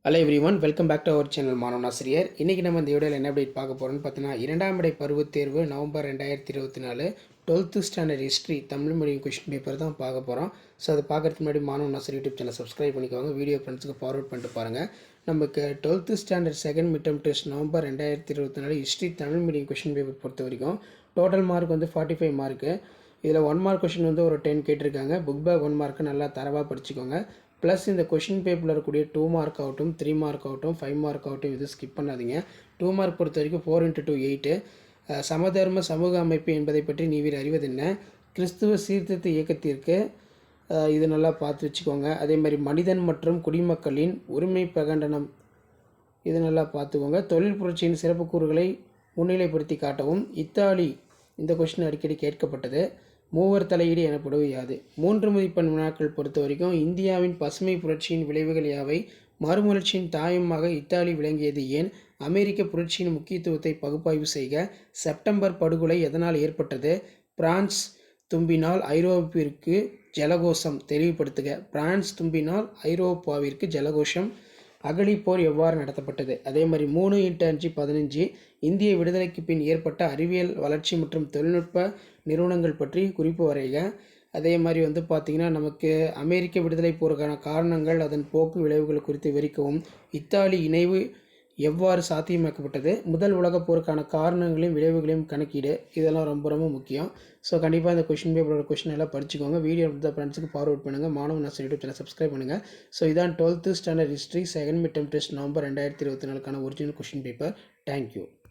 Hello everyone, welcome back to our channel மாணவன் ஆசிரியர். இன்றைக்கி நம்ம இந்த வீடியோவில் என்ன அப்டேட் பார்க்க போகிறோம்னு பார்த்தீங்கன்னா, 2ஆம் இடை பருவத் தேர்வு November 2024 12th standard history Tamil medium question paper தான் பார்க்க போகிறோம். ஸோ அதை பார்க்குறதுக்கு முன்னாடி மாணவன் ஆசிரியர் யூடியூப் சேனல் சப்ஸ்கிரைப் பண்ணிக்கோங்க. வீடியோ ஃப்ரெண்ட்ஸுக்கு ஃபார்வர்ட் பண்ணிட்டு பாருங்கள். நமக்கு 12th standard second mid term test November 2024 history Tamil medium question paper பொறுத்த வரைக்கும் டோட்டல் மார்க் வந்து 45 மார்க்கு. இதில் 1 மார்க் கொஷின் வந்து ஒரு 10 கேட்டிருக்காங்க. புக் பேக் 1 மார்க்கு நல்லா தரவாக படிச்சுக்கோங்க. ப்ளஸ் இந்த கொஷின் பேப்பரில் இருக்கக்கூடிய 2 மார்க் ஆகட்டும், 3 மார்க் ஆகட்டும், 5 மார்க் ஆகட்டும், இது ஸ்கிப் பண்ணாதீங்க. 2 மார்க் பொறுத்த வரைக்கும் 4x2 8. சமதர்ம சமூக அமைப்பு என்பதை பற்றி நீவிர் அறிவது என்ன? கிறிஸ்துவ சீர்திருத்த இயக்கத்திற்கு இது நல்லா பார்த்து வச்சுக்கோங்க. அதே மாதிரி மனிதன் மற்றும் குடிமக்களின் உரிமை பிரகடனம், இது நல்லா பார்த்துக்கோங்க. தொழில் புரட்சியின் சிறப்பு கூறுகளை முன்னிலைப்படுத்தி காட்டவும். இத்தாலி, இந்த கொஷின் அடிக்கடி கேட்கப்பட்டது. மூவர் தலையீடு எனப்படுவது யாது? 3 மதிப்பெண் வினாக்கள் பொறுத்த வரைக்கும் இந்தியாவின் பசுமை புரட்சியின் விளைவுகள் யாவை? மறுமலர்ச்சியின் தாயமாக இத்தாலி விளங்கியது ஏன்? அமெரிக்க புரட்சியின் முக்கியத்துவத்தை பகுப்பாய்வு செய்க. செப்டம்பர் படுகொலை எதனால் ஏற்பட்டது? பிரான்ஸ் தும்பினால் ஐரோப்பாவிற்கு ஜலகோஷம் தெளிவுபடுத்துக. பிரான்ஸ் தும்பினால் ஐரோப்பாவிற்கு ஜலகோஷம். அகழிப்போர் எவ்வாறு நடத்தப்பட்டது? அதே மாதிரி 3x5 இந்திய விடுதலைக்கு பின் ஏற்பட்ட அறிவியல் வளர்ச்சி மற்றும் தொழில்நுட்ப நிறுவனங்கள் பற்றி குறிப்பு வரைக. அதே மாதிரி வந்து பார்த்திங்கன்னா, நமக்கு அமெரிக்க விடுதலை போருக்கான காரணங்கள், அதன் போக்கு, விளைவுகள் குறித்து விவரிக்கவும். இத்தாலி இணைவு எவ்வாறு சாத்தியமாக்கப்பட்டது? முதல் உலகப் போருக்கான காரணங்களையும் விளைவுகளையும் கணக்கீடு. இதெல்லாம் ரொம்ப ரொம்ப முக்கியம். ஸோ கண்டிப்பாக இந்த கொஷின் பேப்பரோட கொஷின் எல்லாம் படிச்சுக்கோங்க. வீடியோ எடுத்த ஃப்ரெண்ட்ஸுக்கு ஃபார்வர்ட் பண்ணுங்கள். மாணவன் ஆசிரியர் யூடியூப் சேனல் சப்ஸ்கிரைப் பண்ணுங்கள். ஸோ இதான் 12th standard history second mid term test November 2024 original question paper. Thank you.